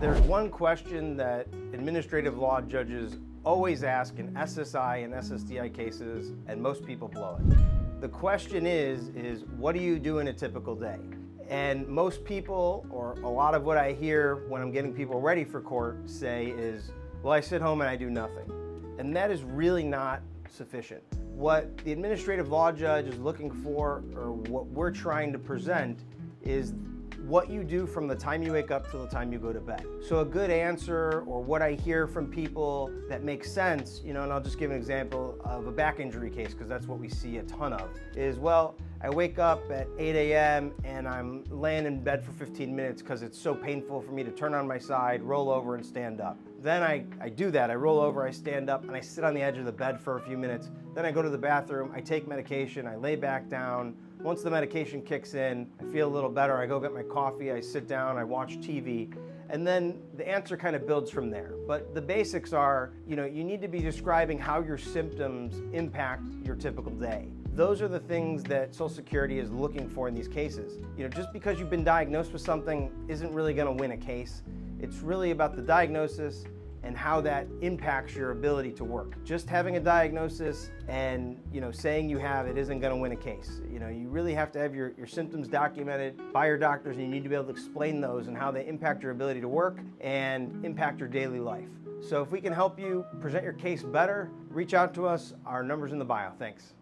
There's one question that administrative law judges always ask in SSI and SSDI cases, and most people blow it. The question is what do you do in a typical day? And most people, or a lot of what I hear when I'm getting people ready for court, say is, well, I sit home and I do nothing. And that is really not sufficient. What the administrative law judge is looking for, or what we're trying to present, is what you do from the time you wake up till the time you go to bed. So a good answer, or what I hear from people that makes sense, and I'll just give an example of a back injury case, because that's what we see a ton of, is, well, I wake up at 8 a.m. and I'm laying in bed for 15 minutes because it's so painful for me to turn on my side, roll over, and stand up. Then I do that. I roll over, I stand up, and I sit on the edge of the bed for a few minutes. Then I go to the bathroom, I take medication, I lay back down. Once the medication kicks in, I feel a little better. I go get my coffee, I sit down, I watch TV. And then the answer kind of builds from there. But the basics are, you need to be describing how your symptoms impact your typical day. Those are the things that Social Security is looking for in these cases. Just because you've been diagnosed with something isn't really going to win a case. It's really about the diagnosis and how that impacts your ability to work. Just having a diagnosis and saying you have it isn't going to win a case. You really have to have your symptoms documented by your doctors, and you need to be able to explain those and how they impact your ability to work and impact your daily life. So if we can help you present your case better, reach out to us. Our number's in the bio. Thanks.